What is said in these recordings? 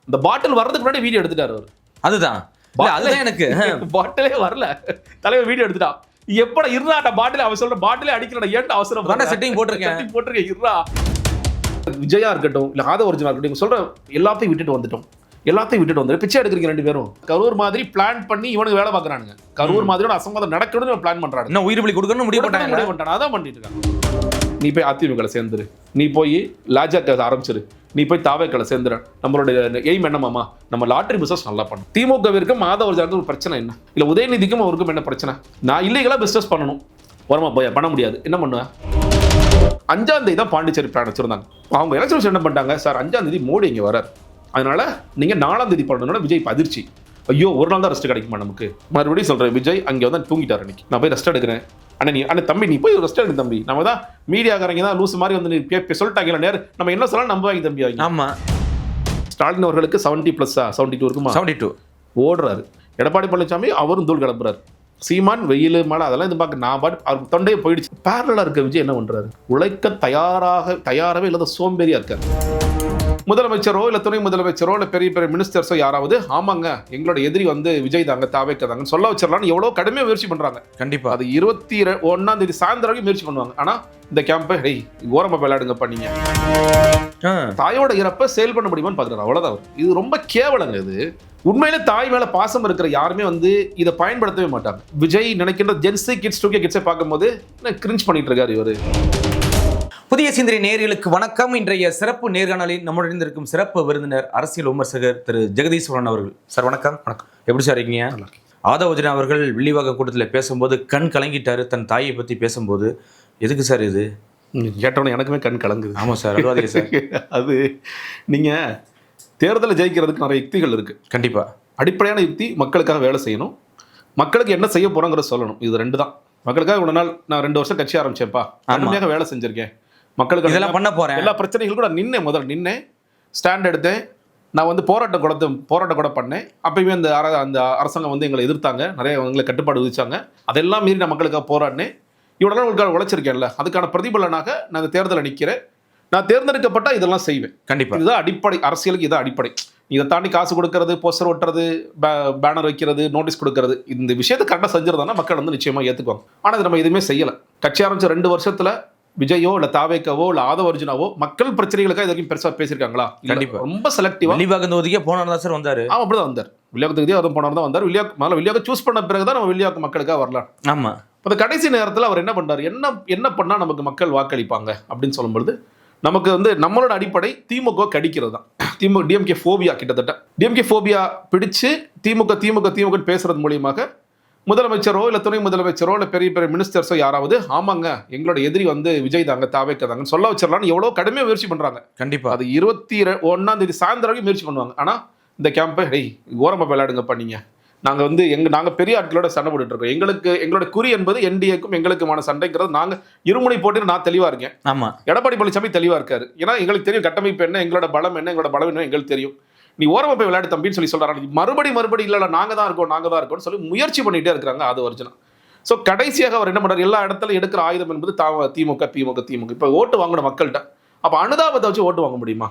இந்த பாட்டில் வர்றதுக்கு முன்னாடி வீடியோ எடுத்துட்டாரு அவர். அதுதான் எனக்கு பாட்டிலே வரல, தலைவர் வீடியோ எடுத்துட்டா. எப்பட இருறாட்ட பாட்டில் அவன் சொல்ற பாட்டிலே அடிக்கிறடா, ஏன்டா அவசரம், செட்டிங் போட்டிருக்கேன் இருறா. விஜயா இருக்கட்டும் இல்ல ஆதவ ஒரிஜினல் இருக்கட்டும், சொல்ற எல்லாத்தையும் விட்டுட்டு வந்துட்டு பிச்சை எடுக்கிறீங்க ரெண்டு பேரும். கரூர் மாதிரி பிளான் பண்ணி இவனுக்கு வேலை பார்க்கறானுங்க. கரூர் மாதிரியோட அசம்பாதம் நடக்கணும்னு பிளான் பண்றாங்க. என்ன உயிர் பலி கொடுக்கணும்னு முடிவு பண்ணிட்டாங்க. அதான் பண்ணிட்டு இருக்காங்க. நீ போய் அதிமுக சேர்ந்துரு, நீ போய் லாஜாக்க ஆரம்பிச்சிரு, நீ போய் தாவேக்களை சேர்ந்துரு. நம்மளோட எய்ம் என்னமாமா, நம்ம லாட்டரி பிசினஸ் நல்லா பண்ணும். திமுகவிற்கும் ஆதவ ஒரிஜினலுக்கும் ஒரு பிரச்சனை என்ன இல்ல, உதயநிதிக்கும் அவருக்கும் என்ன பிரச்சனை? நான் இல்லீகலா பிசினஸ் பண்ணணும், வரமா போய் பண்ண முடியாது, என்ன பண்ணுவேன்? 5ஆம் தேதி தான் பாண்டிச்சேரி பிளான் வச்சிருந்தாங்க. அவங்க எலெக்ஷன் என்ன பண்ணிட்டாங்க, சார் 5ஆம் தேதி மோடி இங்கே வரார், அதனால நீங்க 4ஆம் தேதி பண்ணணும்னா விஜய் அதிர்ச்சி. ஐயோ ஒரு நாள் தான் ரெஸ்ட் கிடைக்குமா நமக்கு? மறுபடியும் சொல்றேன், விஜய் அங்கே வந்து தூங்கிட்டார். அன்னைக்கு நான் போய் ரெஸ்ட் எடுக்கிறேன். அண்ணா தம்பி நீ போய் ரெஸ்ட் எடுக்க தம்பி, நம்ம தான் மீடியாக்காரங்க தான் லூஸ் மாதிரி வந்து சொல்லிட்டாங்க நேரம், நம்ம என்ன சொல்லலாம் நம்புவாங்க தம்பி வாங்கி. ஆமா, ஸ்டாலின் அவர்களுக்கு 70+, 72 இருக்குமா, 72 ஓடுறாரு. எடப்பாடி பழனிசாமி அவரும் தூள் கிளம்புறாரு. சீமான் வெயில் மழை அதெல்லாம் இது பார்க்க நான் பாட்டு அவர் தொண்டையே போயிடுச்சு. பேரலா இருக்க விஜய் என்ன பண்றாரு? உழைக்க தயாராகவே இல்லாத சோம்பேறியா இருக்காரு. முதலமைச்சரோ இல்ல துணை முதலமைச்சரோ இல்ல பெரிய பெரிய மினிஸ்டர்ஸோ யாராவது ஆமாங்க எங்களோட எதிரி வந்து விஜய் தாங்க தாவேக்கதாங்கன்னு சொல்ல வச்சிடலாம்னு எவ்வளவு கடுமையா முயற்சி பண்றாங்க. கண்டிப்பா அது 21ஆம் தேதி சாயந்தரம் வரைக்கும் முயற்சி பண்ணுவாங்க. ஆனா இந்த கேம்பை டேய் ஓரமா விளையாடுங்கப்பா, நீங்க தாயோட இறப்ப சேல் பண்ண முடியுமான்னு பாக்குறாரு, அவ்வளவுதான். இது ரொம்ப கேவலங்க. இது உண்மையிலே தாய் மேல பாசம் இருக்கிற யாருமே வந்து இதை பயன்படுத்தவே மாட்டாங்க. விஜய் நினைக்கின்ற ஜென்சி கிட்ஸ் 2K கிட்ஸை பார்க்கும்போது கிரிஞ்ச் பண்ணிட்டு இருக்காரு இவரு. புதிய சிந்தனை நேயர்களுக்கு வணக்கம். இன்றைய சிறப்பு நேர்காணலில் நம்முடன் இருக்கும் சிறப்பு விருந்தினர் அரசியல் விமர்சகர் திரு ஜெகதீஸ்வரன் அவர்கள். சார் வணக்கம். வணக்கம். எப்படி சார் இருக்கீங்க? ஆதவ ஒரிஜினல் அவர்கள் வில்லிவாக்கம் கூட்டத்தில் பேசும்போது கண் கலங்கிட்டாரு. தன் தாயை பற்றி பேசும்போது எதுக்கு சார் இது கேட்டோன்னு எனக்குமே கண் கலங்குது. ஆமாம் சார், அதுவாதே சார். அது நீங்கள் தேர்தலை ஜெயிக்கிறதுக்கு நிறைய யுக்திகள் இருக்குது. கண்டிப்பாக அடிப்படையான யுக்தி மக்களுக்காக வேலை செய்யணும், மக்களுக்கு என்ன செய்ய போகிறோங்கிறத சொல்லணும். இது ரெண்டு தான். மக்களுக்காக இவ்வளோ நாள் நான் 2 வருஷம் கட்சி ஆரம்பிச்சேன்ப்பா, கடுமையாக வேலை செஞ்சுருக்கேன், மக்களுக்கு இதெல்லாம் பண்ண போகிறேன், எல்லா பிரச்சனைகளும் கூட முதல்ல ஸ்டாண்ட் எடுத்தேன். நான் வந்து போராட்டம் கூட பண்ணேன். அப்பயுமே அந்த அரசாங்கம் வந்து எங்களை எதிர்த்தாங்க, நிறைய எங்களை கட்டுப்பாடு விதிச்சாங்க. அதெல்லாம் மீறி நான் மக்களுக்காக போராடினேன். இவ்வளோ உங்களுக்காக உழைச்சிருக்கேன்ல, அதுக்கான பிரதிபலனாக நான் இந்த தேர்தலை நிற்கிறேன். நான் தேர்ந்தெடுக்கப்பட்டா இதெல்லாம் செய்வேன். கண்டிப்பாக இதுதான் அடிப்படை, அரசியலுக்கு இதான் அடிப்படை. இதை தாண்டி காசு கொடுக்கறது, போஸ்டர் ஒட்டுறது, பேனர் வைக்கிறது, நோட்டீஸ் கொடுக்கறது, இந்த விஷயத்தை கரெக்டாக செஞ்சிருந்தானா மக்கள் வந்து நிச்சயமாக ஏற்றுக்குவாங்க. ஆனால் இது நம்ம எதுவுமே செய்யலை. கட்சி ஆரம்பிச்ச 2 வருஷத்துல விஜயோ இல்ல தாவேக்கவோ இல்ல ஆதவ ஒரிஜினாவோ மக்கள் பிரச்சனைகளுக்காக இது வரைக்கும் பெருசா பேசியிருக்காங்களா? கண்டிப்பா ரொம்ப செலக்டிவா. வில்லிவாக்கம் தொகுதிக்கே போனார் சார் வந்தாரு. அப்படிதான் வந்தார். வில்லிவாக்கம் தொகுதியே அதுவும் போனார் தான் வந்தார். வில்லிவாக்கம் சூஸ் பண்ண பிறகுதான் நம்ம வில்லிவாக்கம் மக்களுக்காக வரலாம். ஆமா, அந்த கடைசி நேரத்தில் அவர் என்ன பண்ணார், என்ன பண்ணா நமக்கு மக்கள் வாக்களிப்பாங்க அப்படின்னு சொல்லும்பொழுது நமக்கு வந்து நம்மளோட அடிப்படை திமுக கடிக்கிறது தான். திமுக டிஎம்கே ஃபோபியா, கிட்டத்தட்ட டிஎம்கே ஃபோபியா பிடிச்சு திமுக பேசுறது மூலியமாக முதலமைச்சரோ இல்ல துணை முதலமைச்சரோ இல்ல பெரிய பெரிய மினிஸ்டர்ஸோ யாராவது ஆமாங்க எங்களோட எதிரி வந்து விஜய் தாங்க தாவேக்கதாங்கன்னு சொல்ல வச்சிடலாம்னு எவ்வளவு கடுமையா முயற்சி பண்றாங்க. கண்டிப்பா அது 21ஆம் தேதி சாயந்தரம் வரைக்கும் முயற்சி பண்ணுவாங்க. ஆனா இந்த கேம்பை டேய் ஓரமா விளையாடுங்கப்பா, நாங்க வந்து நாங்க பெரிய ஆட்களோட சண்டை போட்டுட்டு இருக்கோம். எங்களோட குறி என்பது என்டிஏக்கும் எங்களுக்குமான சண்டைங்கிறது. நாங்க இருமுனை போட்டு நான் தெளிவா இருக்கேன். ஆமா, எடப்பாடி பழனிசாமி தெளிவா இருக்காரு. ஏன்னா எங்களுக்கு தெரியும் கட்டமைப்பு என்ன, எங்களோட பலம் என்ன, எங்களோட பலம் என்ன எங்களுக்கு தெரியும். நீ ஓரமா போய் விளையாடு தம்பின்னு சொல்லி சொல்றாங்க. மறுபடி இல்ல நாங்க தான் இருக்கோம்னு சொல்லி முயற்சி பண்ணிட்டே இருக்காங்க அது ஒரிஜினல். ஸோ கடைசியாக அவர் என்ன பண்றாரு, எல்லா இடத்துல எடுக்கிற ஆயுதம் என்பது திமுக. இப்போ ஓட்டு வாங்கின மக்கள்கிட்ட அப்ப அனுதாபத்தை வச்சு ஓட்டு வாங்க முடியுமா?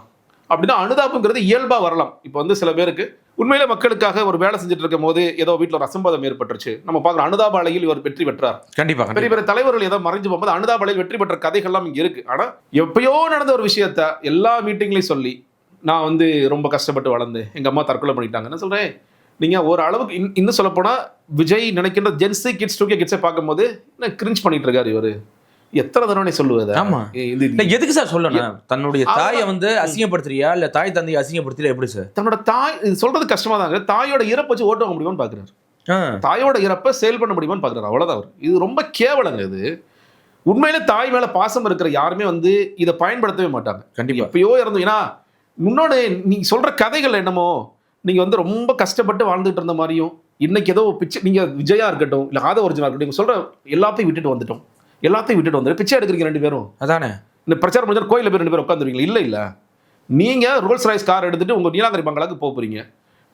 அப்படின்னா அனுதாபங்கிறது இயல்பா வரலாம். இப்போ வந்து சில பேருக்கு உண்மையிலே மக்களுக்காக ஒரு வேலை செஞ்சுட்டு இருக்கும் போது ஏதோ வீட்டில் ஒரு அசம்பாதம் ஏற்பட்டுருச்சு, நம்ம பார்க்குற அனுதாப அலையில் இவர் வெற்றி பெற்றார். கண்டிப்பா பெரிய பெரிய தலைவர்கள் ஏதோ மறைஞ்சு போகும்போது அனுதாப அலையில் வெற்றி பெற்ற கதைகள்லாம் இங்க இருக்கு. ஆனா எப்பயோ நடந்த ஒரு விஷயத்த எல்லா மீட்டிங்லையும் சொல்லி நான் வந்து ரொம்ப கஷ்டப்பட்டு வளர்ந்து எங்க அம்மா தற்கொலை பண்ணிட்டாங்கன்னு சொல்றேன். நீங்க ஒரு அளவுக்கு இன்னும் சொல்ல போனா விஜய் நினைக்கின்ற ஜென்சி கிட்ஸ் 2K கிட்ஸை பார்க்கும்போது என்ன கிரிஞ்ச் பண்ணிட்டு இருக்காரு இவரு. எத்தனை தடவை சொல்லுவது? ஆமா, எதுக்கு சார் சொல்லணும்? தன்னுடைய தாயை வந்து அசிங்கப்படுத்துறியா இல்ல தாய் தந்தையை அசிங்கப்படுத்துறியா? எப்படி சார் தன்னோட தாய் சொல்றது கஷ்டமா தாங்க. தாயோட இறப்பை வச்சு ஓட்டு வாங்க முடியுமான்னு பாக்குறாரு. தாயோட இறப்பை சேல் பண்ண முடியுமான்னு பாக்குறாரு, அவ்வளவுதான். அவர் இது ரொம்ப கேவலங்க. இது உண்மையிலே தாய் மேல பாசம் இருக்கிற யாருமே வந்து இதை பயன்படுத்தவே மாட்டாங்க. கண்டிப்பா எப்பயோ இறந்து. ஏன்னா முன்னோட நீங்க சொல்ற கதைகள் என்னமோ நீங்க வந்து ரொம்ப கஷ்டப்பட்டு வாழ்ந்துட்டு இருந்த மாதிரியும், இன்னைக்கு ஏதோ பிச்சை, நீங்க விஜயா இருக்கட்டும் இல்ல ஆதவ ஒரிஜினல் இருக்கட்டும், சொல்ற எல்லாத்தையும் விட்டுட்டு வந்துட்டு பிச்சை எடுக்கிறீங்க ரெண்டு பேரும். அதானே இந்த பிரச்சாரம் முடிஞ்சா கோயில போய் 2 பேரும் உட்காந்துருவீங்களா? இல்ல நீங்க ரோல்ஸ் ராய்ஸ் கார் எடுத்துட்டு உங்க நீலாங்கரி பங்களாக்கு போறீங்க.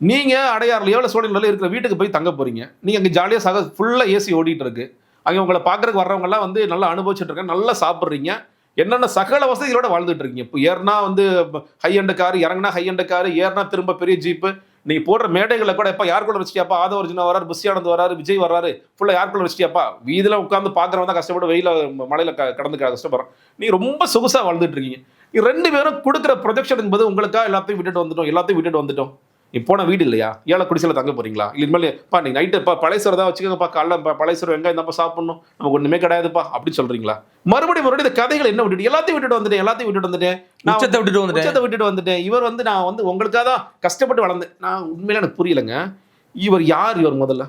நீங்க அடையாறுல எவ்வளவு சோழனில் இருக்கிற வீட்டுக்கு போய் தங்க போறீங்க. நீங்க அங்க ஜாலியா ஃபுல்லா ஏசி ஓடிட்டு இருக்கு. அங்கே உங்களை பார்க்கறதுக்கு வர்றவங்க எல்லாம் வந்து நல்லா அனுபவிச்சுட்டு இருக்காங்க, நல்லா சாப்பிட்றீங்க. என்னென்ன சகல வசதிகளோட வாழ்ந்துட்டு இருக்கீங்க. இப்போ ஏறினா வந்து ஹை எண்ட் காரு, இறங்கினா ஹை எண்ட் காரு, ஏறினா திரும்ப பெரிய ஜீப்பு. நீ போடுற மேடைகளை கூட எப்ப யார் கூட வச்சிட்டியாப்பா, ஆதவர்ஜுனா வராரு, புஷி ஆனந்த் வராரு, விஜய் வராரு, ஃபுல்லா யார் கூட வச்சிட்டியாப்பா, வீதியில உட்காந்து பாக்குறவன் தான் கஷ்டப்பட்டு வெயில மழையில கடந்து கஷ்டப்படுறான். நீ ரொம்ப சொகுசா வாழ்ந்துட்டு இருக்கீங்க. நீ 2 பேரும் கொடுக்குற ப்ரொஜெக்ஷன் என்பது உங்களுக்கா எல்லாத்தையும் விட்டுட்டு வந்துட்டோம். நீ போன வீடு இல்லையா, ஏழை குடிசையில் தங்க போறீங்களா, இல்லை இனிமேல்ப்பா நீ நைட்டு பழையசோறு தான் வச்சுக்கோங்கப்பா, காலைல பழையசோறு வெங்காயம் தான்ப்பா சாப்பிடணும், நமக்கு ஒண்ணுமே கிடையாதுப்பா அப்படின்னு சொல்றீங்களா? மறுபடியும் இந்த கதைகள் என்ன விட்டுட்டு எல்லாத்தையும் விட்டுட்டு வந்துட்டேன். உச்சத்தை விட்டுட்டு வந்துட்டேன். இவர் வந்து நான் வந்து உங்களுக்காக தான் கஷ்டப்பட்டு வளர்ந்தேன். நான் உண்மையில எனக்கு புரியலைங்க. இவர் யார்? இவர் முதல்ல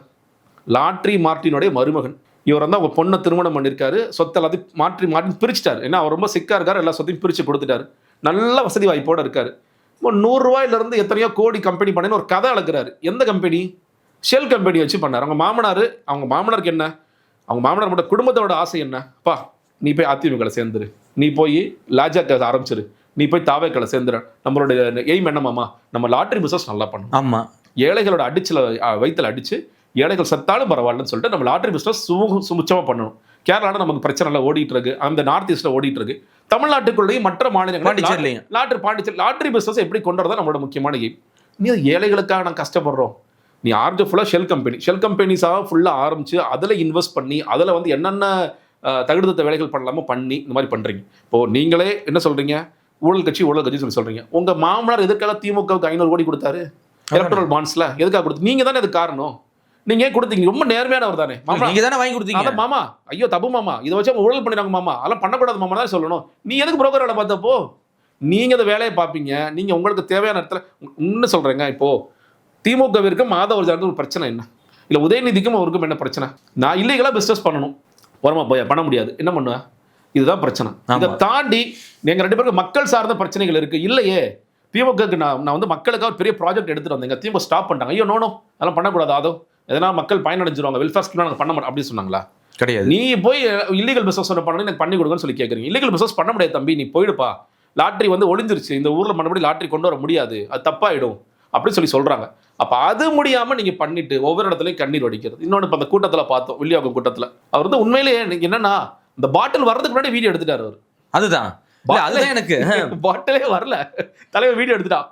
லாட்ரி மார்ட்டினுடைய மருமகன். இவர் வந்து அவங்க பொண்ணை திருமணம் பண்ணியிருக்காரு. சொத்தை எல்லாத்தையும் மார்ட்டின் பிரிச்சுட்டாரு. ஏன்னா அவர் ரொம்ப சிக்கா இருக்காரு, எல்லா சொத்தையும் பிரிச்சு கொடுத்துட்டாரு. நல்ல வசதி வாய்ப்போட இருக்காரு. இப்போ 100 ரூபாயிலிருந்து எத்தனையோ கோடி கம்பெனி பண்ணேன்னு ஒரு கதை அளக்குறாரு. எந்த கம்பெனி? ஷெல் கம்பெனி வச்சு பண்ணார். அவங்க மாமனாருக்கு என்ன, அவங்க மாமனார் குடும்பத்தோட ஆசை என்னப்பா, நீ போய் அதிமுக சேர்ந்துரு, நீ போய் லாஜாக்க ஆரம்பிச்சிரு, நீ போய் தாவேக்களை சேர்ந்துரு. நம்மளுடைய எய்ம் என்னமாமா, நம்ம லாட்டரி பிசினஸ் நல்லா பண்ணணும். ஆமா, ஏழைகளோட வயிற்றுல அடிச்சு ஏழைகள் செத்தாலும் பரவாயில்லன்னு சொல்லிட்டு நம்ம லாட்டரி பிசினஸ் சுமுச்சமா பண்ணணும். கேரளாவில் நமக்கு பிரச்சனை எல்லாம் ஓடிட்டு இருக்கு, அந்த நார்த் ஈஸ்ட்ல ஓடிட்டு இருக்கு. தமிழ்நாட்டுக்குள்ளேயும் மற்ற மாநிலங்கள் லாட்டரி பிசினஸ் எப்படி கொண்டு வரதான் நம்மளோட முக்கியமான எய்ம். நீ ஏழைகளுக்காக நான் கஷ்டப்படுறோம். நீ ஆரம்பிச்ச ஃபுல்லாக ஷெல் கம்பெனிஸாக ஃபுல்லாக ஆரம்பிச்சு அதில் இன்வெஸ்ட் பண்ணி அதில் வந்து என்னென்ன தகுதித்த வேலைகள் பண்ணலாமோ பண்ணி இந்த மாதிரி பண்றீங்க. இப்போ நீங்களே என்ன சொல்றீங்க, ஊழல் கட்சி சொல்லி சொல்றீங்க. உங்க மாமனார் எதுக்காக திமுகவுக்கு 500 கோடி கொடுத்தாரு எலக்ட்ரல் பாண்ட்ஸ்ல? எதுக்காக கொடுத்து? நீங்க தானே அது காரணம். நீங்க ஏன் கொடுத்தீங்க? ரொம்ப நேர்மையானவர் தானே மாமா, நீங்க தானே வாங்கி கொடுத்தீங்க. அதான் மாமா, ஐயோ தப்பு மாமா, இதை வச்சு அவங்க ஊழல் பண்ணிடுறாங்க மாமா, அதெல்லாம் பண்ணக்கூடாது மாமா தான் சொல்லணும். நீ எதுக்கு புரோக்கர் வேலை பார்த்தப்போ? நீங்க அந்த வேலையை பார்ப்பீங்க. நீங்க உங்களுக்கு தேவையான இடத்துல இன்னும் சொல்றேங்க. இப்போ திமுகவிற்கும் மாதவர்ஜனுக்கும் ஒரு பிரச்சனை என்ன, இல்ல உதயநிதிக்கும் அவருக்கும் என்ன பிரச்சனை? நான் இல்லீகலா பிசினஸ் பண்ணணும், வரமா போய் பண்ண முடியாது, என்ன பண்ணுவேன்? இதுதான் பிரச்சனை. இதை தாண்டி எங்க 2 பேருக்கு மக்கள் சார்ந்த பிரச்சனைகள் இருக்கு. இல்லையே, திமுகக்கு நான் வந்து மக்களுக்காக ஒரு பெரிய ப்ராஜெக்ட் எடுத்துட்டு வந்தேங்க, திமுக ஸ்டாப் பண்ணிட்டாங்க. ஐயோ நோ, அதெல்லாம் பண்ணக்கூடாது, அதோ எதனா மக்கள் பயனடைஞ்சிருவாங்க, வெல்ஃபேர் ஸ்கீம் நாங்கள் பண்ண மாட்டோம் அப்படின்னு சொன்னாங்களா? கிடையாது. நீ போய் இல்லீகல் பிசினஸ் பண்ணணும், எனக்கு பண்ணி கொடுங்கன்னு சொல்லி கேட்குறீங்க. இல்லீகல் பிசினஸ் பண்ண முடியாது தம்பி, நீ போயிடுப்பா, லாட்ரி வந்து ஒளிஞ்சிருச்சு, இந்த ஊர்ல மறுபடி லாட்ரி கொண்டு வர முடியாது, அது தப்பாயிடும் அப்படின்னு சொல்லி சொல்றாங்க. அப்ப அது முடியாம நீங்க பண்ணிட்டு ஒவ்வொரு இடத்துலயும் கண்ணீர் வடிக்கிறது. இன்னொன்று இப்ப அந்த கூட்டத்துல பார்த்தோம், வில்லியாக்கம் கூட்டத்துல அவர் வந்து உண்மையிலேயே நீங்க என்னன்னா, இந்த பாட்டில் வர்றதுக்கு முன்னாடி வீடியோ எடுத்துட்டாரு அவர். அதுதான் எனக்கு பாட்டிலே வரல, தலைவர் வீடியோ எடுத்துட்டா.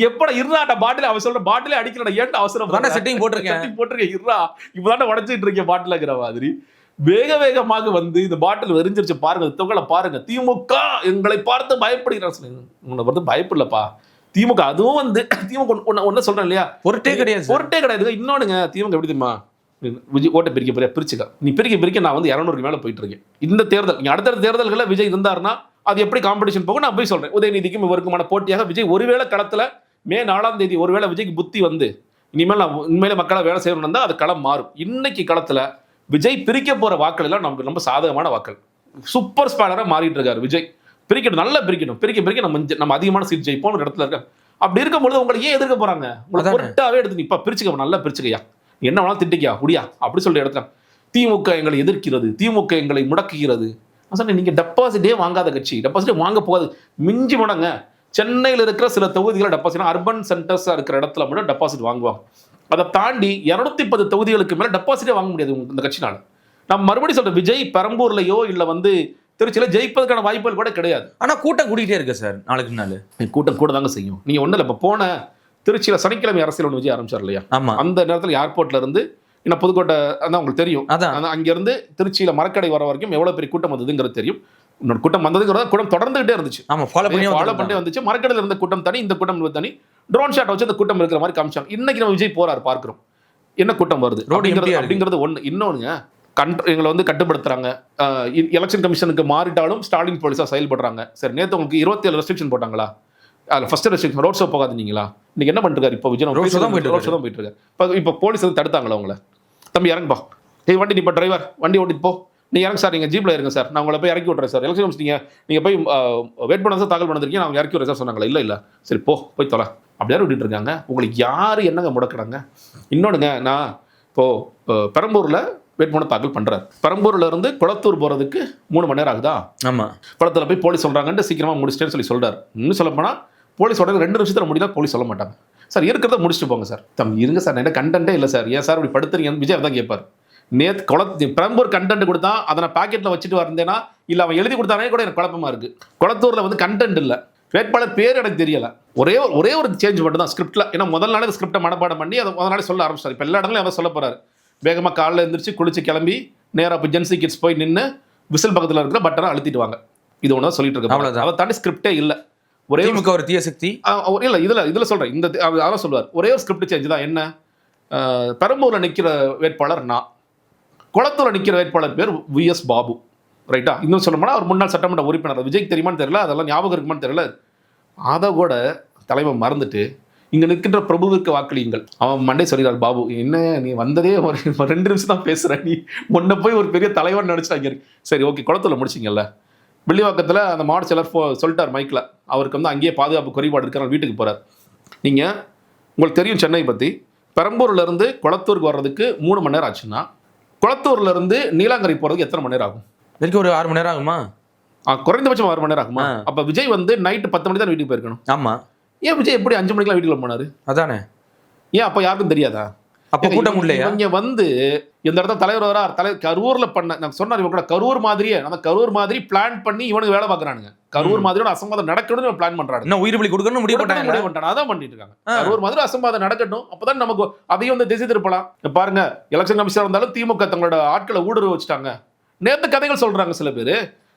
எப்பட இருடா பாட்டில், அவன் சொல்ற பாட்டிலே அடிக்கிறடா, ஏன்டா அவசரம், செட்டிங் போட்டிருக்கேன் இருடா, இப்பதானே உடச்சிட்டு இருக்கேன் பாட்டில்ங்கிற மாதிரி வேகமாக வந்து இந்த பாட்டில் வெறிஞ்சிருச்சு பாருங்க, தொகலை பாருங்க. திமுக எங்களை பார்த்து பயப்படுகிறார். உங்களை பார்த்து பயப்படலப்பா திமுக. அதுவும் வந்து திமுக ஒன்னு சொல்றேன் இல்லையா, பொருட்டே கிடையாது. இன்னொன்னுங்க, திமுக எப்படி தெரியுமா, விஜய் ஓட்டை பிரிச்சுக்க, நீ பிரிக்க நான் வந்து 200 மேல போயிட்டு இருக்கேன். இந்த தேர்தல், நீ அடுத்த தேர்தல்களை விஜய் இருந்தாருன்னா அது எப்படி காம்படிஷன் போகும் நான் போய் சொல்றேன். உதயநிதிக்கும் இவருக்குமான போட்டியாக விஜய் ஒருவேளை களத்துல மே 4ஆம் தேதி ஒருவேளை விஜய்க்கு புத்தி வந்து இனிமேல் நான் உண்மையில மக்களை வேலை செய்யணும் தான் அது களம் மாறும். இன்னைக்கு களத்துல விஜய் பிரிக்க போற வாக்கள் எல்லாம் நமக்கு ரொம்ப சாதகமான வாக்கள். சூப்பர் ஸ்பாலரா மாறிட்டு இருக்காரு விஜய். பிரிக்கணும், நல்லா பிரிக்க நம்ம அதிகமான சீட் ஜெயிப்போம் ஒரு இடத்துல இருக்க. அப்படி இருக்கும்போது உங்களை ஏன் எதிர்க்க போறாங்க? உங்களை பொருட்டாவே எடுத்து இப்ப பிரிச்சுக்க, நல்லா பிரிச்சுக்கையா, என்ன வேணாலும் திட்டிக்கா முடியா அப்படி சொல்லி எடுத்த. திமுக எங்களை எதிர்க்கிறது, திமுக எங்களை முடக்குகிறது. நீங்க டெபாசிட்டே வாங்காத கட்சி, டெபாசிட்டே வாங்க போகாது. மிஞ்சி போனாங்க சென்னையில் இருக்கிற சில தொகுதிகளை டெபாசிட், அர்பன் சென்டர்ஸா இருக்கிற இடத்துல மட்டும் டெபாசிட் வாங்குவாங்க. அதை தாண்டி 210 தொகுதிகளுக்கு மேல டெபாசிட்டே வாங்க முடியாது இந்த கட்சினால. நான் மறுபடியும் சொல்றேன், விஜய் பெரம்பூர்லயோ இல்ல வந்து திருச்சியில ஜெயிப்பதற்கான வாய்ப்புகள் கூட கிடையாது. ஆனா கூட்டம் கூட்டிகிட்டே இருக்கு சார், நாளுக்கு நாள் கூட்டம் கூட தாங்க செய்யும். நீங்க ஒண்ணு இல்ல, இப்ப போன திருச்சியில சனிக்கிழமை அரசியல் ஒன்று விஜய் ஆரம்பிச்சார் இல்லையா, அந்த நேரத்தில் ஏர்போர்ட்ல இருந்து இன்னும் புதுக்கோட்டை அதான் உங்களுக்கு தெரியும், அங்கிருந்து திருச்சியில மரக்கடை வர வரைக்கும் எவ்வளவு பெரிய கூட்டம் வந்ததுங்கிறது தெரியும். இன்னொரு கூட்டம் வந்ததுங்கிறத கூட்டம் தொடர்ந்துகிட்டே இருந்துச்சு, ஃபாலோ பண்ணி வந்துச்சு. மரக்கடையில் இருந்த கூட்டம் தனி, இந்த கூட்டம் தனி. ட்ரோன் ஷாட் வச்சு அந்த கூட்டம் இருக்கிற மாதிரி காமிச்சாங்க. இன்னைக்கு நம்ம விஜய் போறாரு, பார்க்கிறோம் என்ன கூட்டம் வருது அப்படிங்கிறது ஒண்ணு. இன்னொன்னுங்க, எங்களை வந்து கட்டுப்படுத்துறாங்க. எலெக்ஷன் கமிஷனுக்கு மாறிட்டாலும் ஸ்டாலின் போலீஸா செயல்படுறாங்க. சரி, நேற்று உங்களுக்கு 27 ரெஸ்ட்ரிக்ஷன் போட்டாங்களா? அதில் ஃபர்ஸ்ட் ரெஸ்ட்ரிக்ஷன் ரோட் ஷோ போகாதீங்களா? இன்னைக்கு என்ன பண்ணிருக்காரு? இப்போ விஜய் ரோட் ஷோ தான் போயிட்டு இருக்காரு. இப்போ போலீஸ் வந்து தடுத்தாங்களா உங்களை? தம்பி இறங்குப்பா, வண்டி நீ இப்போ டிரைவர் வண்டி ஓட்டிட்டு போ, நீ இறங்க சார், நீங்கள் ஜீப்ல இருங்க சார், நான் உங்களை போய் இறக்கி விட்றேன் சார். எலெக்ஷன் கமிஷன் நீங்கள் போய் வெயிட் பண்ண சார், தாக்கல் பண்ணிருக்கீங்க, நான் இறக்கி விட்றேன் சார் சொன்னாங்களா? இல்லை சரி போய் தொலை, அப்படியே விட்டுட்டு இருக்காங்க. உங்களுக்கு யாரு என்னங்க முடக்கிறாங்க? இன்னொன்னுங்க, நான் இப்போ பெரம்பூர்ல வேட்புமனு தாக்கல் பண்றாரு. பெரம்பூர்ல இருந்து குளத்தூர் போறதுக்கு 3 மணி நேரம் ஆகுதா? ஆமா. குளத்துல போய் போலீஸ் சொல்றாங்கன்னு சீக்கிரமா முடிச்சிட்டேன்னு சொல்லி சொல்றாரு. இன்னும் சொல்ல போனா போலீஸ் உடனே 2 நிமிஷத்துல முடியல, போலீஸ் சொல்ல மாட்டாங்க. சார் இருக்கிறத முடிச்சுட்டு போங்க சார். தம்பி இருங்க சார், என்ன கண்டென்ட்டே இல்லை சார், ஏன் சார் இப்படி படுத்துறீங்கன்னு விஜய் தான் கேட்பார். பெரம்பூர் கண்டென்ட் கொடுத்தா அதை நான் பாக்கெட்ல வச்சுட்டு வந்தேன்னா இல்ல அவன் எழுதி கொடுத்தானே கூட எனக்கு குழப்பமா இருக்கு. கொளத்தூர்ல வந்து கண்டென்ட் இல்ல, வேட்பாளர் பேர் எனக்கு தெரியல. ஒரே ஒரு சேஞ்ச் மட்டும் தான் ஸ்கிரிப்ட்ல. ஏன்னா முதல் நாளே ஸ்கிரிப்டை மனப்பாடம் பண்ணி அதை முதல் நாளே சொல்ல ஆரம்பிச்சாரு. இப்போ எல்லா இடங்களும் அவர் சொல்ல போறாரு. வேகமா காலைல எழுந்திரிச்சு குளிச்சு கிளம்பி நேரா இப்போ ஜென்சி கிட்ஸ் போய் நின்று விசில் பக்கத்தில் இருக்கிற பட்டனை அழுத்திட்டு வாங்க. இது ஒன்று தான் சொல்லிட்டு இருக்காங்க. அதை தாண்டி ஸ்கிரிப்டே இல்லை. ஒரே ஒரு தீய சக்தி இல்ல இதுல சொல்றேன். இந்த அதான் சொல்லுவார். ஒரே ஒரு ஸ்கிரிப்ட் சேஞ்ச் தான். என்ன, பெரம்பூர்ல நிக்கிற வேட்பாளர் நான், கொளத்தூர்ல நிக்கிற வேட்பாளர் பேர் VS பாபு. ரைட்டா? இன்னும் சொல்ல போனா அவர் முன்னாள் சட்டமன்ற உறுப்பினர். விஜய்க்கு தெரியுமான்னு தெரியல, அதெல்லாம் ஞாபகம் இருக்குமான்னு தெரியல. அதை கூட தலைவன் மறந்துட்டு இங்க நிற்கின்ற பிரபுவுக்கு வாக்களியுங்கள். அவன் மண்டே சொல்லிடுறாரு, பாபு என்ன நீ வந்ததே ஒரு 2 நிமிஷம் தான் பேசுற, நீ முன்ன போய் ஒரு பெரிய தலைவன் நினைச்சிட்டாங்க. சரி ஓகே, குளத்தூர்ல முடிச்சிங்கல்ல. வில்லிவாக்கத்தில் அந்த மாவட்ட செயலர் சொல்லிட்டார் மைக்கில், அவருக்கு வந்து அங்கேயே பாதுகாப்பு குறைபாடு இருக்கிற வீட்டுக்கு போறார். நீங்க உங்களுக்கு தெரியும் சென்னை பத்தி, பெரம்பூர்ல இருந்து குளத்தூருக்கு வர்றதுக்கு 3 மணி நேரம் ஆச்சுன்னா குளத்தூர்ல இருந்து நீலாங்கரை போறதுக்கு எத்தனை மணி நேரம் ஆகும்? இதுக்கு ஒரு 6 மணி நேரம் ஆகுமா? குறைந்தபட்சம் 6 மணி நேரம் ஆகுமா? அப்ப விஜய் வந்து நைட்டு 10 மணி தான் வீட்டுக்கு போயிருக்கணும். ஆமா. ஏன் விஜய் எப்படி 5 மணிக்கெல்லாம் வீட்டுக்குள்ள போனாரு? அதானே. ஏன் அப்ப யாருக்கும் தெரியாதா? அப்ப கூட்டம் இல்லையா? இங்க வந்து இந்த இடத்துல தலைவர் வரார், தலைவர் கரூர்ல பண்ண நான் சொன்னார் இவங்க கூட கரூர் மாதிரியே நம்ம கரூர் மாதிரி பிளான் பண்ணி இவனுக்கு வேலை பார்க்கறானுங்க. கரூர் மாதிரியோட அசம்பாதம் நடக்கணும்னு பிளான் பண்றாங்க. இன்னும் உயிர் பலி கொடுக்கணும்னு முடிவு பண்ணிட்டாங்க. அதான் பண்ணிட்டு இருக்காங்க. கரூர் மாதிரி அசம்பாதம் நடக்கட்டும், அப்பதான் நமக்கு அதையும் வந்து திசை திருப்பலாம். பாருங்க, எலெக்ஷன் கமிஷனர் இருந்தாலும் திமுக தங்களோட ஆட்களை ஊடுருவ வச்சுட்டாங்க. நேத்து கதைகள் சொல்றாங்க சில பேர்.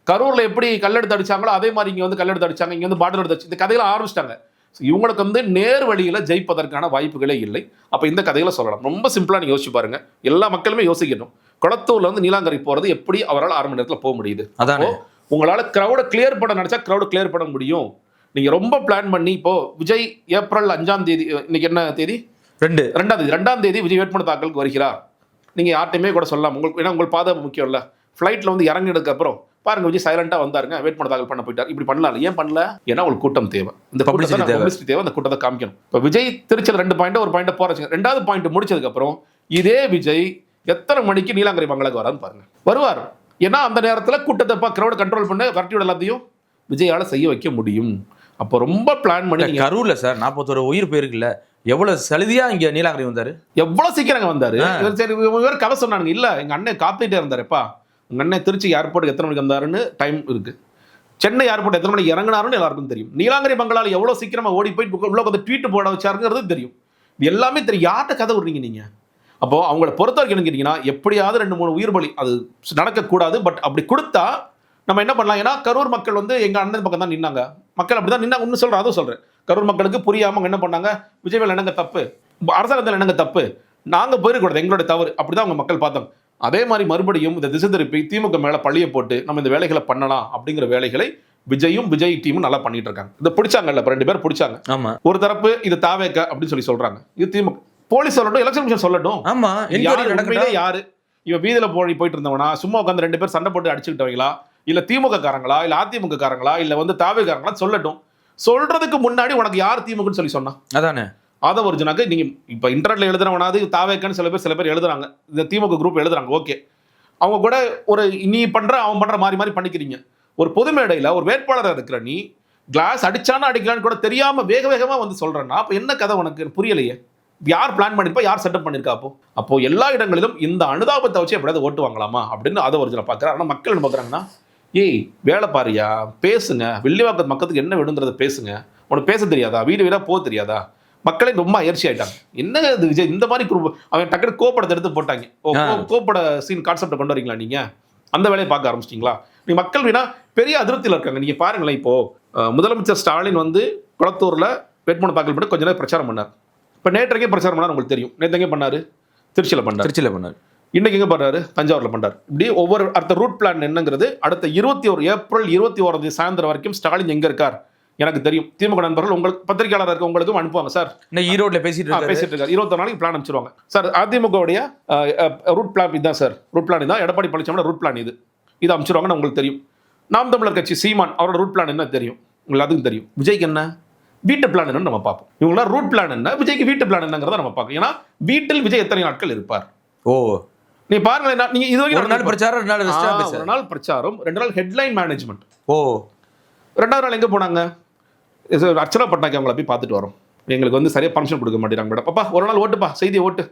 கரூர்ல எப்படி கல்லெடுத்து அடிச்சாங்களோ அதே மாதிரி இங்க வந்து கல்லெடுத்து அடிச்சாங்க, இங்க வந்து பாட்டில் எடுத்து அடிச்சு, இந்த கதைகளை ஆரம்பிச்சிட்டாங்க. இவங்களுக்கு வந்து நேர் வழியில ஜெயிப்பதற்கான வாய்ப்புகளே இல்லை. அப்ப இந்த கதைகளை சொல்லலாம். ரொம்ப சிம்பிளா நீங்க யோசிச்சு பாருங்க, எல்லா மக்களுமே யோசிக்கணும். குளத்தூர்ல வந்து நீலாங்கரை போறது எப்படி அவரால் 6 மணி நேரத்துல போக முடியுது? அதான் உங்களால கிரௌட கிளியர் பண்ண நினைச்சா கிரௌட கிளியர் பண்ண முடியும். நீங்க ரொம்ப பிளான் பண்ணி, இப்போ விஜய் ஏப்ரல் 5ஆம் தேதி, இன்னைக்கு என்ன தேதி? 2ஆம் தேதி விஜய் வேட்புமனு தாக்கலுக்கு வருகிறார். நீங்க யார்ட்டையுமே கூட சொல்லலாம், உங்களுக்கு ஏன்னா உங்களுக்கு பாதுகாப்பு முக்கியம் இல்ல. ஃபிளைட்ல வந்து இறங்கினதுக்கு அப்புறம் பாருங்க விஜய் சைலண்டா வந்தாருங்க, வேட்புமனு தாக்கல் பண்ண போயிட்டார். இப்படி பண்ணலாம். ஏன் பண்ணல? ஏன்னா உங்களுக்கு கூட்டம் தேவை, இந்த பப்ளிசிட்டி தேவை, அந்த கூட்டத்தை காமிக்கணும். இப்போ விஜய் திருச்சியில் 2 பாயிண்ட் ஒரு பாயிண்ட் போறாச்சு. 2வது பாயிண்ட் முடிச்சதுக்கு அப்புறம் இதே விஜய் எத்தனை மணிக்கு நீலாங்கரை பங்களாக்கு வரான்னு பாருங்க. வருவார். ஏன்னா அந்த நேரத்தில் கூட்டத்தை கிரௌட கண்ட்ரோல் பண்ண விரட்டியோட எல்லாத்தையும் விஜயால செய்ய வைக்க முடியும். அப்போ ரொம்ப பிளான் பண்ணி. கரூர்ல சார் 41 உயிர் போயிருக்குல்ல, எவ்வளவு சலுதியா இங்க நீலாங்கரை வந்தாரு, எவ்வளவு சீக்கிரம் வந்தாரு. சரி இவர் கதை சொன்னாங்க, இல்ல எங்க அண்ணன் காத்துட்டே இருந்தாருப்பா, உங்க அண்ணன் திருச்சி ஏர்போர்ட் எத்தனை மணிக்கு வந்தாருன்னு டைம் இருக்கு, சென்னை ஏர்போர்ட் எத்தனை மணிக்கு இறங்கினாருன்னு எல்லாருக்கும் தெரியும். நீலாங்கரை பங்களால எவ்வளவு சீக்கிரமா ஓடி போயிட்டு உள்ள வந்து ட்வீட் போட வச்சாருங்கிறது தெரியும். எல்லாமே தெரியும். யார்கிட்ட கதை விடுறீங்க நீங்க? அப்போ அவங்கள பொறுத்த வரைக்கும் கேட்டீங்கன்னா எப்படியாவது 2-3 உயிர் பலி அது நடக்கக்கூடாது. பட் அப்படி கொடுத்தா நம்ம என்ன பண்ணலாம்? ஏன்னா கரூர் மக்கள் வந்து எங்க அண்ணன் பக்கம் தான் நின்னாங்க, மக்கள் அப்படிதான் நின்னாங்க. ஒன்னு சொல்றேன், அதுவும் சொல்றேன். கரூர் மக்களுக்கு புரியாம என்ன பண்ணாங்க, விஜய்வேல் என்னங்க தப்பு, அரசாங்கத்தில் என்னங்க தப்பு, நாங்க போயிருக்கூடாது, எங்களோட தவறு, அப்படிதான் அவங்க மக்கள் பார்த்தாங்க. அதே மாதிரி மறுபடியும் இந்த திசை திருப்பி திமுக மேல பள்ளியை போட்டு நம்ம இந்த வேலைகளை பண்ணலாம் அப்படிங்கிற வேலைகளை விஜய் டீமும் நல்லா பண்ணிட்டு இருக்காங்க. இதை பிடிச்சாங்கல்ல, 2 பேர் பிடிச்சாங்க. ஆமா, ஒரு தரப்பு இது தாவேக்க அப்படின்னு சொல்றாங்க, இது திமுக. போலீஸ் சொல்லட்டும், எலெக்ஷன் கமிஷன் சொல்லட்டும். ஆமா, யாரு இவன் வீதியில போயிட்டு இருந்தவனா, சும்மா உட்காந்து 2 பேர் சண்டை போட்டு அடிச்சுக்கிட்டவங்களா, இல்ல திமுக காரங்களா, இல்ல அதிமுக காரங்களா, இல்ல வந்து தாவே காரங்களா சொல்லட்டும். சொல்றதுக்கு முன்னாடி உனக்கு யார் திமுகன்னு சொல்லி சொன்னா? அதானே. அதை ஒரிஜினாக்கு நீங்க இப்ப இன்டர்நெட்ல எழுதுறவனாது தாவேக்கன்னு சில பேர் எழுதுறாங்க, இந்த திமுக குரூப் எழுதுறாங்க. ஓகே, அவங்க கூட ஒரு நீ பண்ற அவன் பண்ற மாதிரி பண்ணிக்கிறீங்க. ஒரு பொது மேடையில ஒரு வேட்பாளராக இருக்கிற நீ கிளாஸ் அடிச்சானா அடிக்கலான்னு கூட தெரியாம வேகமா வந்து சொல்றேன்னா அப்ப என்ன கதை உனக்கு புரியலையே? யார் பிளான் பண்ணிருப்பா, யார் செட்டப் பண்ணிருக்கா? அப்போ எல்லா இடங்களிலும் இந்த அனுதாபத்தை வச்சு எப்படியாவது ஓட்டு வாங்கலாமா அப்படின்னு அதை ஒரிஜினல் பார்க்குறேன். ஆனால் மக்கள் என்ன பார்க்குறாங்கன்னா, ஏய் வேலை பாரியா, பேசுங்க, வில்லிவாக்கத்து மக்களுக்கு என்ன வேணுங்கிறத பேசுங்க, உனக்கு பேச தெரியாதா, வீடு போக தெரியாதா? மக்களே ரொம்ப அயற்சி ஆயிட்டாங்க. என்ன இது விஜய் இந்த மாதிரி குரூப், அவன் டக்குனு கோப்படத்தை எடுத்து போட்டாங்க. கோப்பட சீன் கான்செப்டை கொண்டு வரீங்களா நீங்க? அந்த வேலையை பார்க்க ஆரம்பிச்சிட்டிங்களா? நீ மக்கள் வேணா பெரிய அதிருப்தியில் இருக்காங்க. நீங்க பாருங்களேன், இப்போ முதலமைச்சர் ஸ்டாலின் வந்து குளத்தூர்ல வேட்புமனு தாக்கல் பண்ணி கொஞ்ச நேரம் பிரச்சாரம் பண்ணார். இப்போ நேற்றைக்கே பிரச்சாரம் பண்ணார், உங்களுக்கு தெரியும். நேற்று எங்கே பண்ணார்? திருச்சியில் பண்ணார். இன்னைக்கு எங்கே பண்ணாரு? தஞ்சாவூரில் பண்ணார். இப்படி ஒவ்வொரு அடுத்த ரூட் பிளான் என்னங்கிறது அடுத்த ஏப்ரல் 21 சாயந்தரம் வரைக்கும் ஸ்டாலின் எங்கே இருக்கார் எனக்கு தெரியும். திமுக நண்பர்கள் உங்களுக்கு பத்திரிகையாளர் இருக்க உங்களுக்கும் அனுப்புவாங்க. சார் ஈரோட்டில் பேசிட்டு இருக்காரு, 21 நாளைக்கு பிளான் அனுப்பிச்சிருவாங்க. சார் அதிமுகவுடைய ரூட் பிளான் இதுதான் சார், ரூட் பிளான் இதுதான், எடப்பாடி பழனிசாமி ரூட் பிளான் இது அனுப்பிச்சிருவாங்கன்னு உங்களுக்கு தெரியும். நாம் தமிழர் கட்சி சீமான் அவரோட ரூட் பிளான் என்ன தெரியும், உங்களுக்கு அதுவும் தெரியும். விஜய்க்கு என்ன வீட்டு பிளான் என்னன்னு நம்ம பார்ப்போம். இவங்களா ரூட் பிளான் என்ன, விஜய்க்கு வீட்டு பிளான் என்னங்கிறத நம்ம பார்ப்போம். ஏன்னா வீட்டில் விஜய் எத்தனை நாட்கள் இருப்பார்? நீ பாருங்க, நீங்க இதுவரைக்கும் 1 நாள் பிரச்சாரம், 2 நாள் பிரச்சாரம், 2 நாள் ஹெட்லைன் மேனேஜ்மெண்ட். 2வது நாள் எங்க போனாங்க? அர்ச்சனா பட்நாயக் அவங்கள போய் பார்த்துட்டு வரோம். எங்களுக்கு வந்து சரியா பர்மிஷன் கொடுக்க மாட்டேங்கிறாங்க மேடம். பாப்பா ஒரு நாள் ஓட்டுப்பா, செய்தியை ஓட்டு,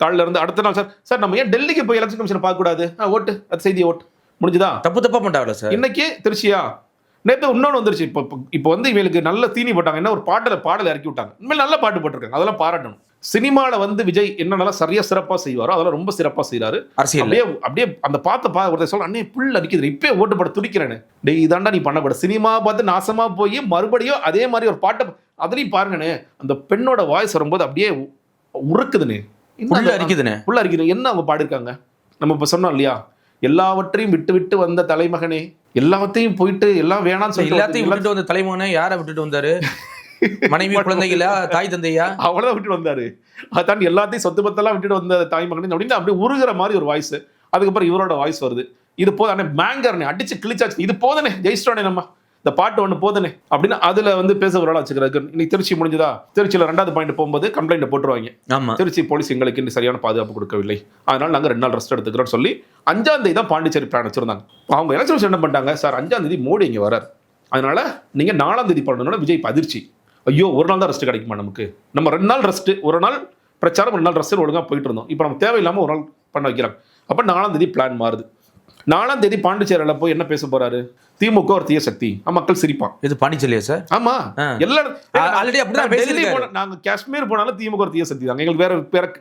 காலையில இருந்து அடுத்த நாள் சார் நம்ம ஏன் டெல்லிக்கு போய் எலெக்ஷன் கமிஷனை பார்க்க கூடாது? ஓட்டு அது செய்தியை ஓட்டு முடிஞ்சுதா? தப்பா பண்ணிட்டாங்களா சார்? இன்னைக்கு திருச்சியா, நேற்று இன்னொன்று வந்துருச்சு. இப்போ வந்து இவங்களுக்கு நல்ல தீனி போட்டாங்க. என்ன ஒரு பாடலை இறக்கி விட்டாங்க. உண்மையில நல்ல பாட்டு போட்டிருக்காங்க, அதெல்லாம் பாராட்டணும். சினிமாவில் வந்து விஜய் என்னென்னலாம் சரியா சிறப்பாக செய்வாரோ அதெல்லாம் ரொம்ப சிறப்பாக செய்கிறாரு. அப்படியே அந்த ஒருத்தர் சொல்ல அண்ணே புல் அடிக்குது, இப்பே ஓட்டு போட துடிக்கிறேன்னு. டேய் இதாண்டா நீ பண்ணக்கூடாது. சினிமா பார்த்து நாசமா போய் மறுபடியும் அதே மாதிரி ஒரு பாட்டை அதுலேயும் பாருங்கண்ணே, அந்த பெண்ணோட வாய்ஸ் வரும்போது அப்படியே உருக்குதுன்னு, புல்ல அரிக்குதுன்னு என்ன அவங்க பாடிருக்காங்க. நம்ம இப்போ சொன்னோம் இல்லையா, எல்லாவற்றையும் விட்டு விட்டு வந்த தலைமகனே, எல்லாத்தையும் போயிட்டு எல்லாம் வேணாம்னு சொல்லி எல்லாத்தையும் விட்டுட்டு வந்த தலைமகனே யாரை விட்டுட்டு வந்தாரு? மனைவி குழந்தைகளா, தாய் தந்தையா? அவ்வளவுதான் விட்டுட்டு வந்தாரு. அதை தாண்டி எல்லாத்தையும் சொத்து பத்தெல்லாம் விட்டுட்டு வந்த தாய் மகன் அப்படின்னு அப்படியே உருகிற மாதிரி ஒரு வாய்ஸ். அதுக்கப்புறம் இவரோட வாய்ஸ் வருது. இது போதானே, மேங்கர்னே அடிச்சு கிழிச்சாச்சு, இது போதனே, ஜெயிச்சிட்டோனே நம்ம, இந்த பாட்டு ஒன்று போதனே அப்படின்னு அதுல வந்து பேச ஒரு ஆள் வச்சுக்கிறாரு. இன்னைக்கு திருச்சி முடிஞ்சதா? திருச்சியில் 2வது பாயிண்ட் போகும்போது கம்ப்ளைண்ட் போட்டுருவாங்க. திருச்சி போலீஸ் எங்களுக்கு இன்னும் சரியான பாதுகாப்பு கொடுக்கவில்லை, அதனால நாங்கள் 2 நாள் ரெஸ்ட் எடுத்துக்கிறோம்னு சொல்லி 5ஆம் தேதி தான் பாண்டிச்சேரி பிளான் வச்சிருந்தாங்க. அவங்க எலெக்ஷன் என்ன பண்ணிட்டாங்க, சார் 5ஆம் தேதி மோடி இங்கே வரார், அதனால நீங்க 4ஆம் தேதி பண்ணணும்னா விஜய் அதிர்ச்சி. ஐயோ ஒரு நாள் தான் ரெஸ்ட் கிடைக்குமா நமக்கு, நம்ம 2 நாள் ரெஸ்ட், ஒரு நாள் பிரச்சாரம், 2 நாள் ரெஸ்ட் ஒழுங்காக போயிட்டு இருந்தோம். இப்போ நம்ம தேவையில்லாமல் ஒரு நாள் பண்ண வைக்கிறாங்க. அப்போ 4ஆம் தேதி பிளான் மாறுது. 4ஆம் தேதி பாண்டிச்சேரியில் போய் என்ன பேச போறாரு, திமுக ஒரு தீய சக்தி. மக்கள் சிரிப்பான். இது பாண்டிச்சேரியா சார்? ஆமா, எல்லாரும் ஆல்ரெடி அப்படிதான் பேசிருக்காங்க. நாங்க காஷ்மீர் போனாலும் திமுக ஒரு தீய சக்தி தாங்க, எங்களுக்கு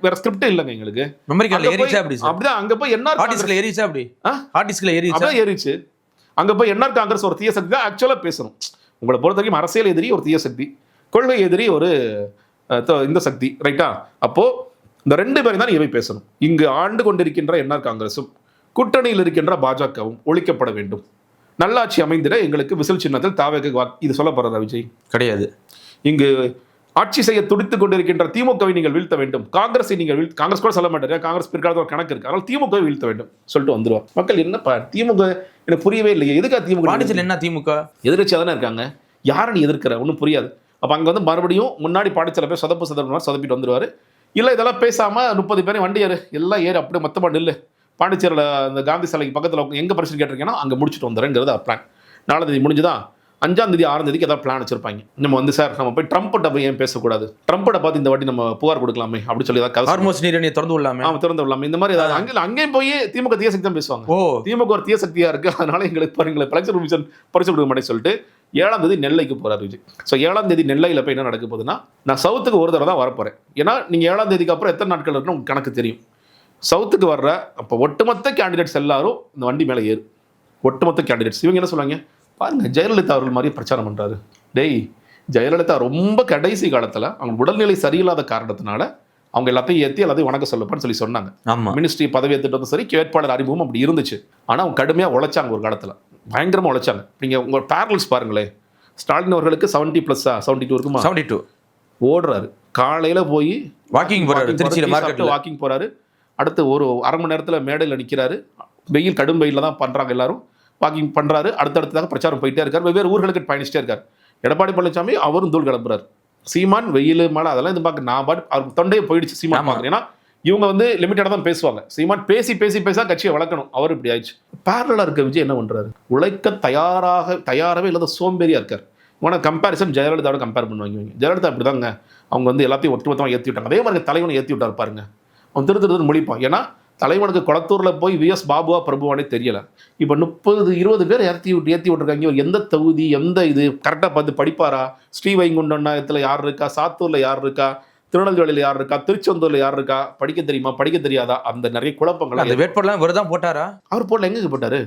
வேற ஸ்கிரிப்ட் இல்லங்க. எங்களுக்கு மெமரி கார்டுல ஏறிச்சா அப்படி சார்? அப்படிதான் அங்க போய் என்ஆர் ஹார்டிஸ்க்ல ஏறிச்சா அப்படி? ஹார்டிஸ்க்ல ஏறிச்சா? அதான் ஏறிச்சு. அங்க போய் என்ஆர் காங்கிரஸ் ஒரு தீய சக்தி தான் ஆக்சுவலா பேசணும். உங்களை பொறுத்த வரைக்கும் அரசியல் எதிரி ஒரு தீய சக்தி, கொள்கை எதிரி ஒரு இந்த சக்தி, ரைட்டா? அப்போ இந்த 2 பேரும் தான் இவை பேசணும். இங்கு ஆண்டு கொண்டிருக்கின்ற என்ஆர் காங்கிரசும் கூட்டணியில் இருக்கின்ற பாஜகவும் ஒழிக்கப்பட வேண்டும். நல்லாட்சி அமைந்திட எங்களுக்கு விசில் சின்னத்தில் தாவேக இது சொல்ல போறாரா விஜய்? கிடையாது. இங்கு ஆட்சி செய்ய துடித்துக் கொண்டிருக்கின்ற திமுகவை நீங்கள் வீழ்த்த வேண்டும், காங்கிரஸை நீங்கள் காங்கிரஸ் கூட சொல்ல மாட்டாரு, காங்கிரஸ் பிற்காலத்தில் ஒரு கணக்கு இருக்கு, அதனால் திமுகவை வீழ்த்த வேண்டும் சொல்லிட்டு வந்துருவார். மக்கள் என்னப்பா திமுக எனக்கு புரியவே இல்லையே, எதுக்கா திமுக? பாண்டிச்சேரியில் என்ன திமுக எதிர்ச்சியாக தானே இருக்காங்க, யாரை நீ எதிர்க்கிற ஒன்றும் புரியாது. அப்போ அங்கே வந்து மறுபடியும் முன்னாடி பாண்டிச்சேரியில் போய் சொதப்பிட்டு வந்துருவார். இல்லை இதெல்லாம் பேசாமல் 30 பேரை வண்டி ஏறு, எல்லாம் ஏறு, அப்படியே மொத்தமாக நில்லு, பாண்டிச்சேரியில் அந்த காந்தி சிலைக்கு பக்கத்தில் எங்கே பரிசு கேட்டிருக்கேன்னா அங்கே முடிச்சுட்டு வந்துடுறேங்கிறது பிளான். 4ஆம் தேதி முடிஞ்சுதான். 5ஆம் தேதி 6ஆம் தேதிக்கு ஏதாவது பிளான் வச்சிருப்பாங்க. நம்ம வந்து சார் நம்ம போய் ட்ரம்ப்ட போய் ஏன் பேசக்கூடாது, ட்ரம்ப்ட பார்த்து இந்த வாட்டி நம்ம புகார் கொடுக்கலாமே அப்படின்னு சொல்லி ஏதாவது ஹார்மோஸ் நீரிணையை திறந்து விடலாமே, திறந்து விடலாமே, இந்த மாதிரி ஏதாவது அங்கேயும் போய் திமுக தீய சக்தி தான் பேசுவாங்க. திமுக ஒரு தீய சக்தியா இருக்கு, அதனால எங்களுக்கு எலெக்ஷன் கமிஷன் பரிசு கொடுக்க மாட்டேன்னு சொல்லிட்டு 7ஆம் தேதி நெல்லைக்கு போறாரு விஜய். ஸோ 7ஆம் தேதி நெல்லையில் போய் என்ன நடக்க போகுதுன்னா, நான் சவுத்துக்கு ஒரு தடவை தான் வரப்போறேன். ஏன்னா நீங்க 7ஆம் தேதிக்கு அப்புறம் எத்தனை நாட்கள் இருக்குன்னு உங்களுக்கு கணக்கு தெரியும். சவுத்துக்கு வர்ற அப்போ ஒட்டுமொத்த கேண்டிடேட்ஸ் எல்லாரும் இந்த வண்டி மேலே ஏறு, ஒட்டுமொத்த கேண்டிடேட்ஸ். இவங்க என்ன சொல்லுவாங்க, பாருங்க ஜெயலலிதா அவர்கள் மாதிரி பிரச்சாரம் பண்றாரு. டேய் ஜெயலலிதா ரொம்ப கடைசி காலத்தில் அவங்க உடல்நிலை சரியில்லாத காரணத்தினால அவங்க எல்லாத்தையும் ஏற்றி எல்லாத்தையும் வணக்கம் சொல்லப்பான்னு சொல்லி சொன்னாங்க. மினிஸ்ட்ரி பதவி ஏற்றுட்டு சரி, வேட்பாளர் அறிமுகம் அப்படி இருந்துச்சு. ஆனால் அவங்க கடுமையாக உழைச்சாங்க, ஒரு காலத்தில் பயங்கரமாக உழைச்சாங்க. நீங்கள் உங்கள் பேரல்ஸ் பாருங்களேன், ஸ்டாலின் அவர்களுக்கு 70+ 72 இருக்குமா, 72 ஓடுறாரு. காலையில் போய் வாக்கிங் போறாரு, திருச்சியில் மார்க்கெட்டில் வாக்கிங் போறாரு. அடுத்து ஒரு அரை மணி நேரத்தில் மேடையில் நிற்கிறாரு. வெயில் கடும் வெயிலில் தான் பண்ணுறாங்க, எல்லாரும் வாக்கிங் பண்ணுறாரு. அடுத்தடுத்ததாக பிரச்சாரம் போயிட்டே இருக்கார், வெவ்வேறு ஊர்களுக்கு பயணிச்சிட்டே இருக்கார். எடப்பாடி பழனிசாமி அவரும் தூள் கிளம்புறாரு. சீமான் வெயில் மழை அதெல்லாம் இது பார்க்க நான் பாட்டு அவர் தொண்டையே போயிடுச்சு சீமான் பார்க்குறேன். ஏன்னா இவங்க வந்து லிமிட்டடாக தான் பேசுவாங்க. சீமான் பேசி கட்சியை வளர்க்கணும், அவர் இப்படி ஆயிடுச்சு. பேரலாக இருக்க விஜய் என்ன பண்ணுறாரு, உழைக்க தயாராகவே இல்லாத சோம்பேறியாக இருக்கார். இவனை கம்பேரிசன் ஜெயலலிதாவோட கம்பேர் பண்ணுவாங்க. ஜெயலலிதா அப்படி தாங்க, அவங்க வந்து எல்லாத்தையும் ஒட்டுமொத்தமாக ஏற்றி விட்டாங்க. அதே மாதிரி தலைவனை ஏற்றி விட்டார் பாருங்க, அவன் திரு முழிப்பான். ஏன்னா தலைவனுக்கு குளத்தூரில் போய் விஎஸ் பாபுவா பிரபுவானே தெரியல. இப்போ 30-20 பேர் ஏற்றி விட்டுருக்காங்க. இவர் எந்த தொகுதி எந்த இது கரெக்டாக பார்த்து படிப்பாரா? ஸ்ரீவைகுண்டத்தில் யார் இருக்கா, சாத்தூரில் யார் இருக்கா, திருநெல்வேலியில் யார் இருக்கா, திருச்செந்தூரில் யார் இருக்கா, படிக்க தெரியுமா படிக்க தெரியாதா, அந்த நிறைய குழப்பங்கள். அந்த வேட்பாளர் இவர் தான் போட்டாரா? அவர் போடல, எங்கே போட்டாரு?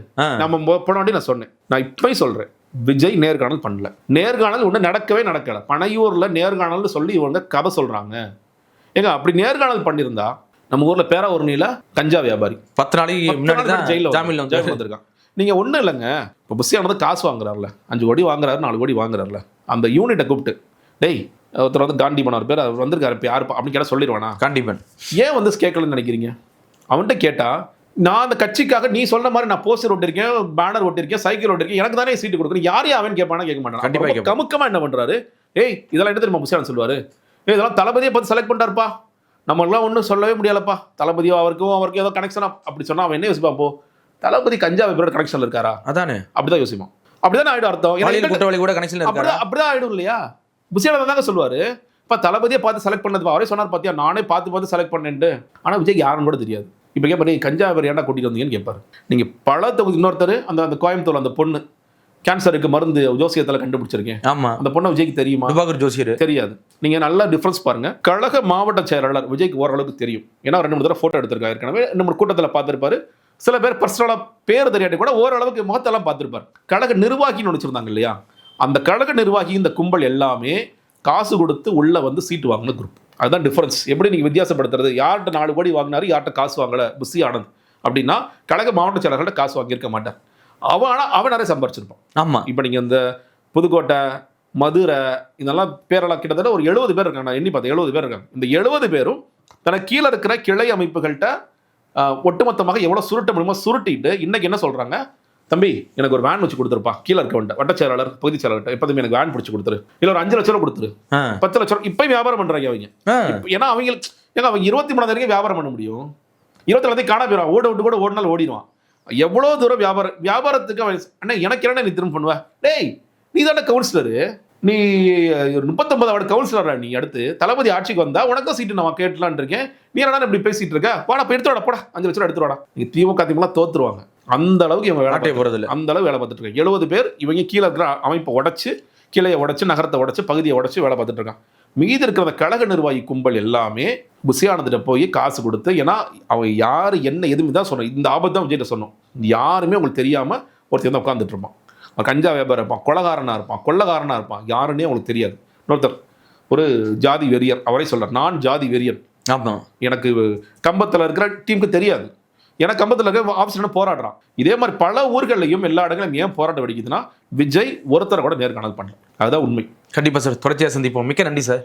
நம்ம போன வாட்டி நான் சொன்னேன், நான் இப்போயும் சொல்கிறேன், விஜய் நேர்காணல் பண்ணல. நேர்காணல் ஒன்று நடக்கல. பனையூரில் நேர்காணல்னு சொல்லி இவங்க கதை சொல்கிறாங்க. ஏங்க அப்படி நேர்காணல் பண்ணியிருந்தா நம்ம ஊர்ல பேராவூர்ணியில கஞ்சா வியாபாரி 10 நாளைக்கு முன்னாடி ஜெயில வந்திருக்கான். நீங்க ஒண்ணும் இல்லைங்க, இப்போ புஷியானது காசு வாங்குறாருல, 5 கோடி வாங்குறாரு, 4 கோடி வாங்குறாருல, அந்த யூனிட்டை கூப்பிட்டு டேய் ஒருத்தர் வந்து காண்டிபன் ஒரு பேர் அவர் வந்திருக்காரு, இப்போ யாரு அப்படின்னு கேட்டால் சொல்லிடுவானா? காண்டிபன் ஏன் வந்து கேட்கலன்னு நினைக்கிறீங்க? அவன்கிட்ட கேட்டா நான் அந்த கட்சிக்காக நீ சொல்ற மாதிரி நான் போஸ்டர் ஒட்டிருக்கேன், பேனர் ஒட்டிருக்கேன், சைக்கிள் ஒட்டிருக்கேன், எனக்கு தானே சீட்டு கொடுக்கணும், யாரையும் அவன் கேட்பானா? கேட்க மாட்டான். கண்டிப்பாக கமுக்கமா என்ன பண்றாரு, ஏய் இதெல்லாம் என்ன தெரியுமா புஷியானு சொல்லுவாரு, இதெல்லாம் தளபதியை பார்த்து செலக்ட் பண்ணிட்டாருப்பா, நம்மளாம் ஒன்றும் சொல்லவே முடியலப்பா, தளபதியோ அவருக்கும் ஏதோ கனெக்ஷனா அப்படி சொன்னா அவன் என்ன யோசிப்பான்? போ தளபதி கஞ்சா வைப்போட கனெக்ஷன்ல இருக்காரா? அதானே, அப்படிதான் யோசிப்பான். அப்படிதான் ஆயிடும் அர்த்தம். குற்றவாளி கூட கனெக்ஷன்ல இருக்காரா? அப்படிதான் ஆயிடும் இல்லையா? புஷியானந்த் தாங்க சொல்லுவாரு, இப்போ தளபதியை பார்த்து செலக்ட் பண்ணது அவரே சொன்னார் பார்த்தியா, நானே பார்த்து செலக்ட் பண்ணேன்ட்டு. ஆனால் விஜய்க்கு யாருன்னு கூட தெரியாது. இப்போ கேட்பாரு, கஞ்சா வியாபாரி ஏன்டா கூட்டிட்டு வந்தீங்கன்னு கேட்பாரு. நீங்கள் பல தொகுதி இன்னொருத்தர் அந்த கோயம்புத்தூர் அந்த பொண்ணு கேன்சருக்கு மருந்து ஜோசியத்தில் கண்டுபிடிச்சிருக்கேன். ஆமா, அந்த பொண்ணை விஜய்க்கு தெரியுமா? திவாகர் ஜோசியர் தெரியாது. நீங்கள் நல்லா டிஃபரன்ஸ் பாருங்க. கழக மாவட்ட செயலாளர் விஜய்க்கு ஓரளவுக்கு தெரியும். ஏன்னா 2-3 தடவை ஃபோட்டோ எடுத்திருக்காரு. ஏற்கனவே 2-3 கூட்டத்தில் பார்த்துருப்பாரு. சில பேர் பர்சனலாக பேர் தெரியாட்டி கூட ஓரளவுக்கு முகத்தெல்லாம் பார்த்துருப்பார். கழக நிர்வாகின்னு நினச்சிருந்தாங்க இல்லையா, அந்த கழக நிர்வாகி இந்த கும்பல் எல்லாமே காசு கொடுத்து உள்ள வந்து சீட்டு வாங்கின குரூப். அதுதான் டிஃபரன்ஸ். எப்படி நீங்கள் வித்தியாசப்படுத்துறது? யார்கிட்ட 4 கோடி வாங்கினாரு, யார்கிட்ட காசு வாங்கலை புசி ஆனந்த் அப்படின்னா கழக மாவட்ட செயலாளர்கள்ட்ட காசு வாங்கியிருக்க மாட்டார். அவன் நிறைய சம்பாரிச்சிருப்பான். ஆமா, இப்போ நீங்கள் இந்த புதுக்கோட்டை, மதுரை இதெல்லாம் பேரெல்லாம் கிட்டத்தட்ட ஒரு 70 பேர் இருக்காங்க. நான் எண்ணி பார்த்தேன், 70 பேர் இருக்காங்க. இந்த 70 பேரும் தனக்கு கீழே இருக்கிற கிளை அமைப்புகள்கிட்ட ஒட்டுமொத்தமாக எவ்வளோ சுருட்ட முடியுமோ சுருட்டிட்டு இன்னைக்கு என்ன சொல்கிறாங்க, தம்பி எனக்கு ஒரு வேன் வச்சு கொடுத்துருப்பா, கீழே இருக்க வட்ட செயலாளர் பகுதி செயலாளர் எப்போதுமே எனக்கு வேன் பிடிச்சி கொடுத்துரு, இல்லை ஒரு 5 லட்ச ரூபா கொடுத்துரு, 10 லட்ச ரூபா. இப்போயும் வியாபாரம் பண்ணுறாங்க அவங்க. ஏன்னா அவங்க 23 வரைக்கும் வியாபாரம் பண்ண முடியும். 24 காண போயிடுவான். ஓட விட்டு கூட ஓடினாலும் ஓடிடுவான். எவ்வளோ தூரம் வியாபாரத்துக்கு அண்ணா எனக்கு என்ன நீ திரும்ப பண்ணுவ? டேய் நீ தானே கவுன்சிலரு, நீ ஒரு 39வது கவுன்சிலரா? நீ அடுத்து தளபதி ஆட்சிக்கு வந்தா உனக்கும் சீட்டு நான் கேட்டலான் இருக்கேன். நீ என்ன இப்படி பேசிட்டு இருக்க? போடா போய் எடுத்துடா, போடா 5 லட்ச ரூபா எடுத்துடா. நீங்க திமுக தோத்துருவாங்க. அந்த அளவுக்கு இவங்க வேலை போறதில்லை. அந்த அளவு வேலை பார்த்துட்டு இருக்காங்க. 70 பேர் இவங்க கீழே இருக்கிற அமைப்பை உடைச்சு, கிளையை உடைச்சு, நகரத்தை உடைச்சு, பகுதியை உடைச்சு வேலை பார்த்துட்டு இருக்காங்க. மீதி இருக்கிற கழக நிர்வாகி கும்பல் எல்லாமே புசியானந்திட்ட போய் காசு கொடுத்து, ஏன்னா அவங்க யார் என்ன எதுவுமே தான் சொன்னோம். இந்த ஆபத்து தான் விஜய்கிட்ட சொன்னோம். யாருமே உங்களுக்கு தெரியாமல் ஒருத்தர் வந்து உட்காந்துட்டு இருப்பான். கஞ்சா வியாபாரம் இருப்பான், கொலகாரனாக இருப்பான், கொள்ளக்காரனாக இருப்பான், யாருன்னே அவங்களுக்கு தெரியாது. இன்னொருத்தர் ஒரு ஜாதி வெறியர், அவரே சொல்கிறார், நான் ஜாதி வெறியர். ஆமாம், எனக்கு கம்பத்தில் இருக்கிற டீமுக்கு தெரியாது. ஏன்னா கம்பத்தில் இருக்க ஆஃபீஸர் போராடுறான். இதே மாதிரி பல ஊர்களையும் எல்லா இடங்களும் ஏன் போராட்டம் வெடிக்குதுன்னா விஜய் ஒருத்தரை கூட நேர்காணல் பண்ணல. அதுதான் உண்மை. கண்டிப்பாக சார், தொடர்ச்சியாக சந்திப்போம். மிக்க நன்றி சார்.